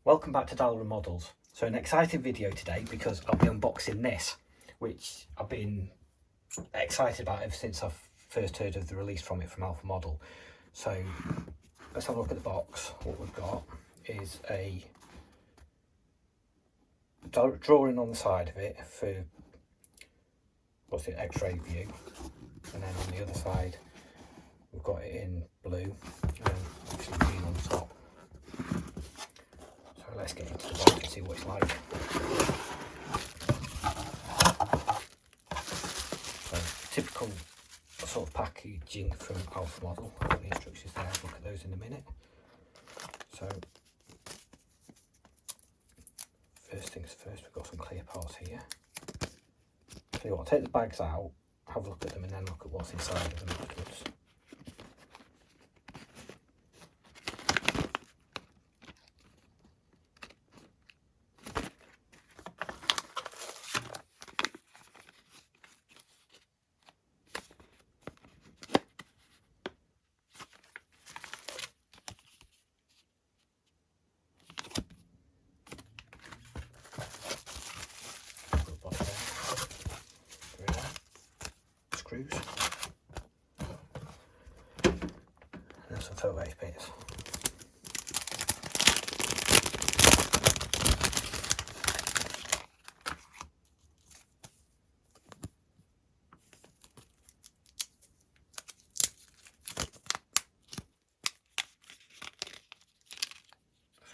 Welcome back to Dalra Models. So an exciting video today because I'll be unboxing this, which I've been excited about ever since I've first heard of the release from it from Alfa Model. So let's have a look at the box. What we've got is a drawing on the side of it for X-ray view, and then on the other side we've got it in blue and obviously green on the top. So let's get into the box and see what it's like. So typical sort of packaging from Alfa Model. I've got the instructions there, I'll look at those in a minute. So first things first, we've got some clear parts here. So I'll take the bags out, have a look at them, and then look at what's inside of them afterwards. Screws and some photo bits.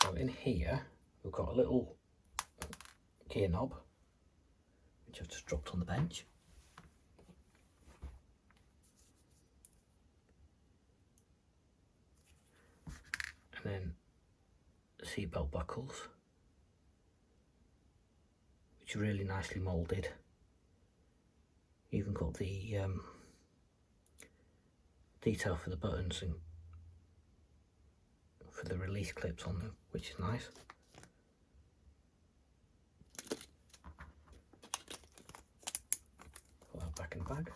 So in here we've got a little gear knob which I've just dropped on the bench. And then seatbelt buckles, which are really nicely moulded. Even got the detail for the buttons and for the release clips on them, which is nice. Put that back in the bag.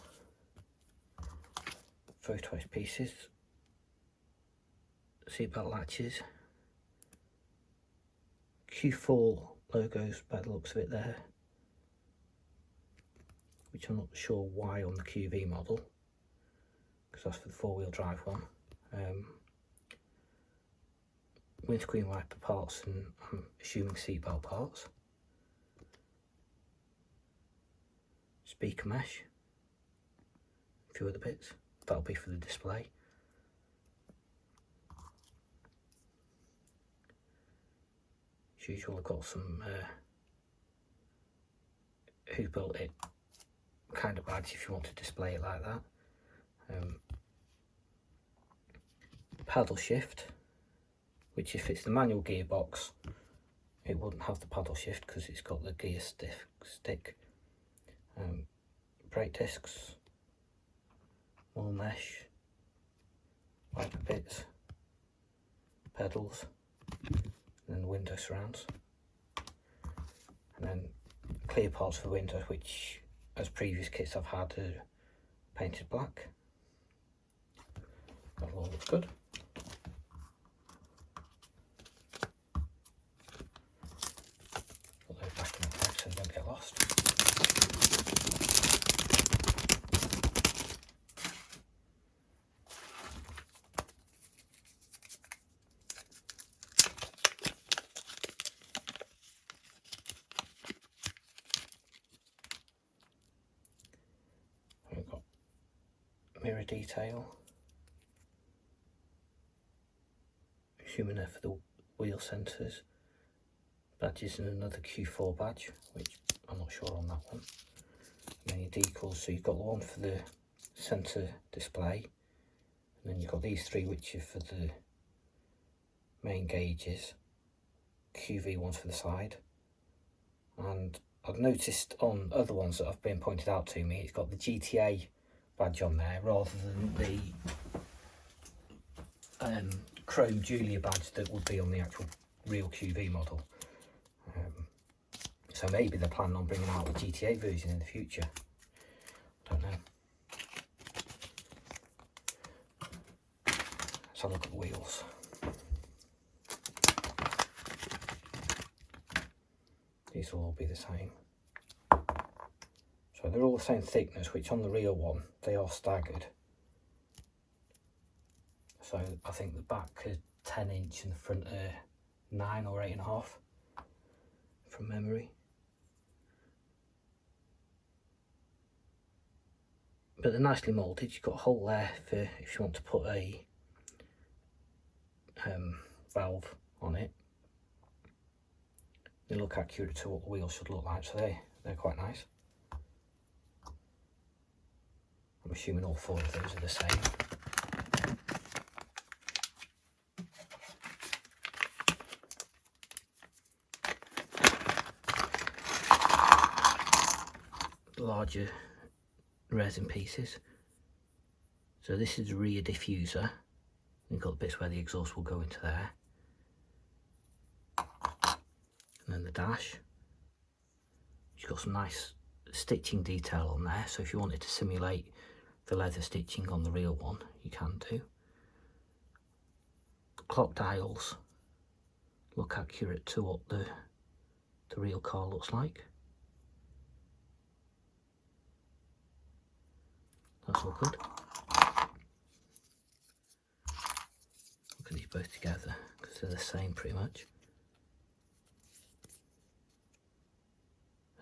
Photo pieces. Seatbelt latches, Q4 logos by the looks of it there, which I'm not sure why on the QV model, because that's for the four-wheel drive one. Windscreen wiper parts, and I'm assuming seatbelt parts. Speaker mesh, a few other bits, that'll be for the display. As usual, I've got some who built it kind of badge if you want to display it like that. Paddle shift, which if it's the manual gearbox it wouldn't have the paddle shift because it's got the gear stick. Brake discs, more mesh, wiper bits, pedals, and then window surrounds, and then clear parts for windows, which as previous kits I've had are painted black. That all looks good. Put those back in the bag so they don't get lost. We've got mirror detail, assuming they're for the wheel centres, badges, and another Q4 badge, which I'm not sure on that one. And then your decals, so you've got the one for the centre display, and then you've got these three which are for the main gauges, QV ones for the side. And I've noticed on other ones that have been pointed out to me, it's got the GTA badge on there rather than the Chrome Giulia badge that would be on the actual real QV model. So maybe they're planning on bringing out the GTA version in the future. Don't know. Let's have a look at the wheels. be the same. So they're all the same thickness, which on the real one, they are staggered. So I think the back is 10" and the front are 9 or 8.5 from memory. But they're nicely moulded. You've got a hole there for if you want to put a valve on it. They look accurate to what the wheels should look like, so they're quite nice. I'm assuming all 4 of those are the same. Larger resin pieces. So this is the rear diffuser. You've got the bits where the exhaust will go into there. And then the dash. You've got some nice stitching detail on there, so if you wanted to simulate the leather stitching on the real one, you can do. The clock dials look accurate to what the real car looks like. That's all good. Look at these both together, because they're the same pretty much.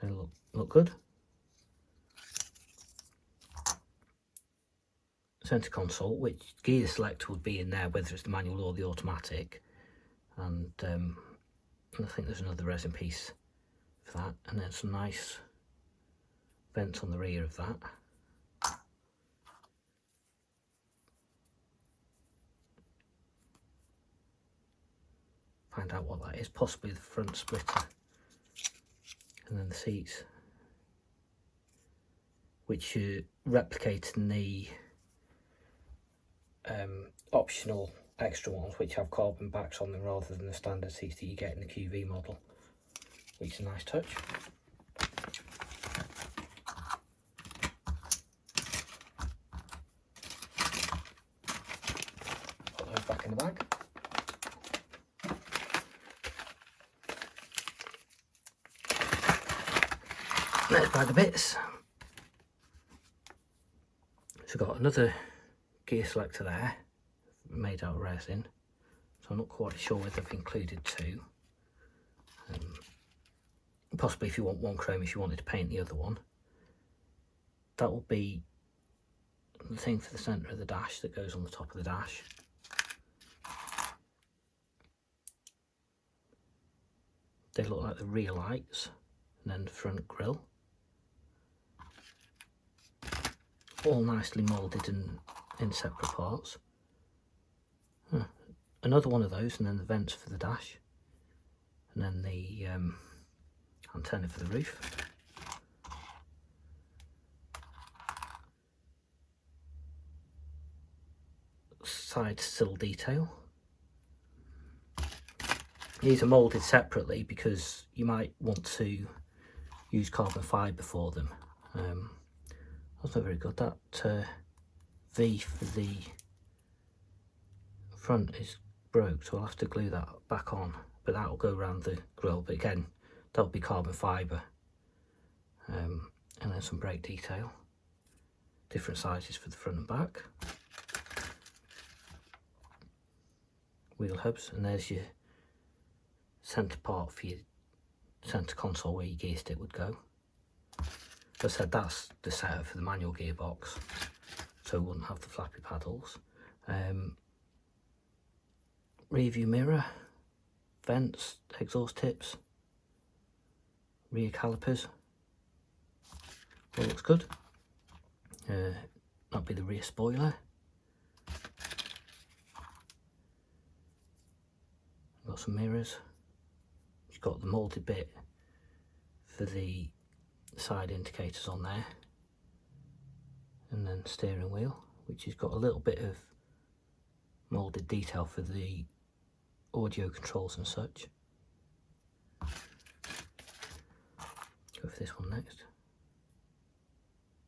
They look good. Centre console, which gear selector would be in there, whether it's the manual or the automatic. And I think there's another resin piece for that. And then some nice vents on the rear of that. Find out what that is, possibly the front splitter. And then the seats, which are replicating the optional extra ones, which have carbon backs on them rather than the standard seats that you get in the QV model, which is a nice touch. Put those back in the bag. Next bag of bits. So we've got another gear selector there, made out of resin. So I'm not quite sure whether I've included 2. Possibly if you want one chrome, if you wanted to paint the other one. That will be the thing for the centre of the dash that goes on the top of the dash. They look like the rear lights, and then the front grille. All nicely moulded and in separate parts. Another one of those, and then the vents for the dash, and then the antenna for the roof. Side sill detail. These are moulded separately because you might want to use carbon fibre for them. That's not very good. That V for the front is broke, so I'll have to glue that back on, but that will go around the grille. But again, that'll be carbon fibre. And then some brake detail, different sizes for the front and back. Wheel hubs, and there's your centre part for your centre console where your gear stick would go. As I said, that's the setup for the manual gearbox, so it wouldn't have the flappy paddles. Rear view mirror, vents, exhaust tips, rear calipers. All looks good. That'll be the rear spoiler. Got some mirrors. You've got the moulded bit for the side indicators on there, and then steering wheel, which has got a little bit of moulded detail for the audio controls and such. Go for this one next.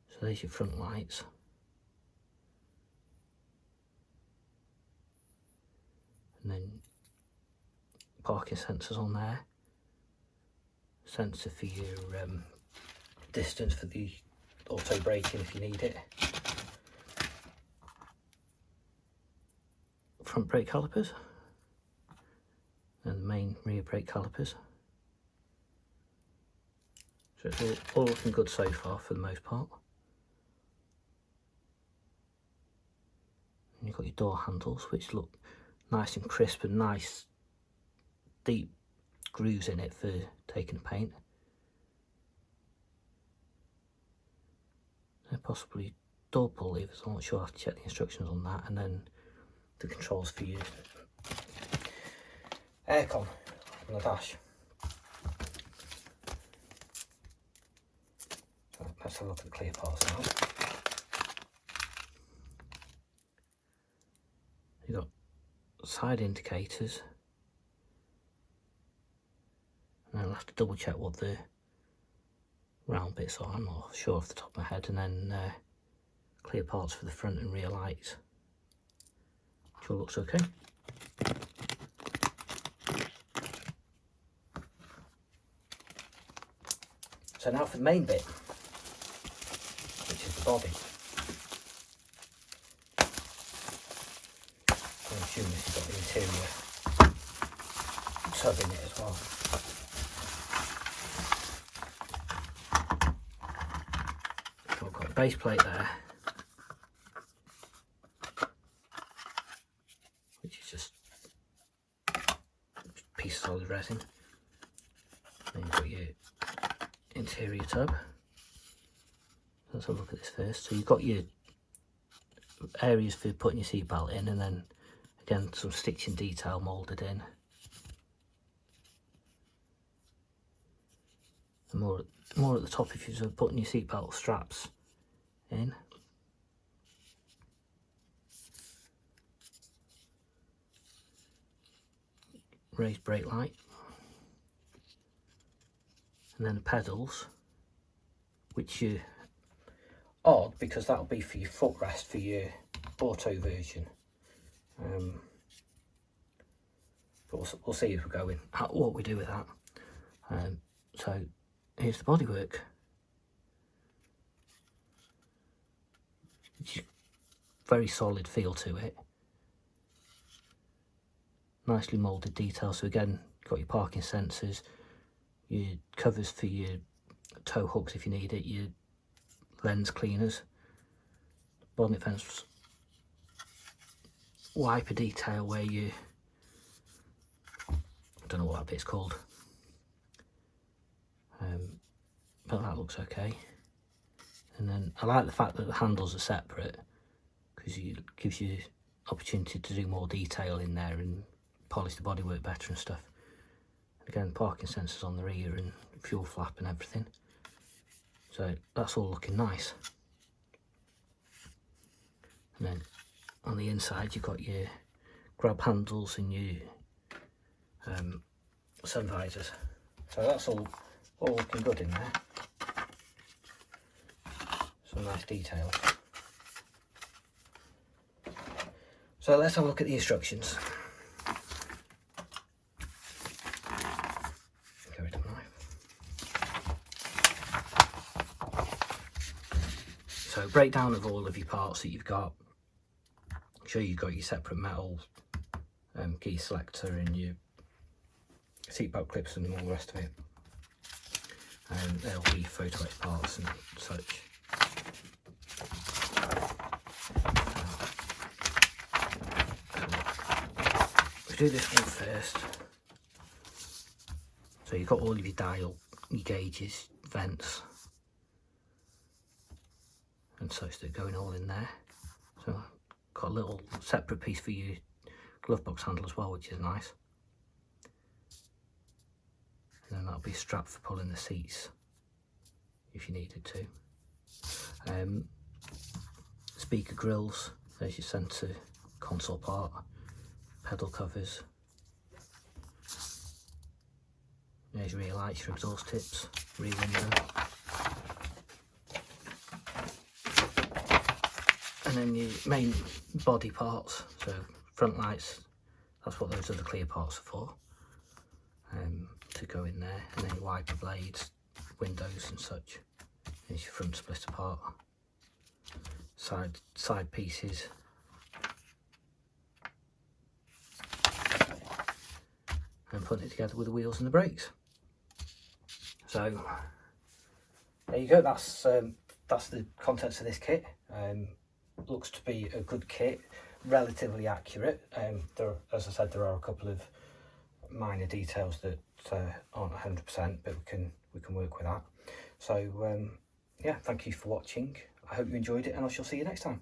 So there's your front lights. And then parking sensors on there. sensor for your distance for the auto braking if you need it. Front brake calipers and the main rear brake calipers. So it's all looking good so far for the most part. And you've got your door handles, which look nice and crisp and nice deep grooves in it for taking paint. They're possibly door pull levers, I'm not sure, I have to check the instructions on that. And then the controls for your aircon on the dash. So let's have a look at the clear parts now. You've got side indicators, and I'll have to double check what the round bits are, I'm not sure off the top of my head. And then clear parts for the front and rear lights, which all looks okay. So now for the main bit, which is the body. I'm assuming this has got the interior tub in it as well. So I've got a base plate there, which is just a piece of solid resin. Then you've got your interior tub. Let's have a look at this first. So you've got your areas for putting your seat belt in, and then again some stitching detail moulded in. And more at the top if you're putting your seat belt straps in. Raised brake light. And then the pedals, which are odd because that'll be for your footrest for your auto version. But we'll see if we're going what we do with that. So here's the bodywork. It's very solid feel to it. Nicely moulded detail. So again, you've got your parking sensors, your covers for your tow hooks if you need it, your lens cleaners, bonnet fence wiper detail where you, I don't know what that bit's called, but that looks okay. And then I like the fact that the handles are separate because it gives you opportunity to do more detail in there and polish the bodywork better and stuff. Again, parking sensors on the rear and fuel flap and everything. So that's all looking nice. And then on the inside you've got your grab handles and your sun visors. So that's all looking good in there. Some nice details. So let's have a look at the instructions. So breakdown of all of your parts that you've got. Sure, you've got your separate metal key selector and your seatbelt clips and all the rest of it. And they'll be photo etched parts and such. We'll do this one first. So you've got all of your dial, your gauges, vents, and such that are going all in there. So got a little separate piece for your glove box handle as well, which is nice. And then that'll be a strap for pulling the seats if you needed to. Speaker grills, there's your centre console part, pedal covers, there's your rear lights, your exhaust tips, rear window. And then your main body parts, so front lights, that's what those other clear parts are for. to go in there, and then your wiper blades, windows and such. Here's your front split apart, side pieces, and putting it together with the wheels and the brakes. So there you go. That's the contents of this kit. Looks to be a good kit, relatively accurate. As I said, there are a couple of minor details that aren't 100%, but we can work with that. So yeah, thank you for watching. I hope you enjoyed it, and I shall see you next time.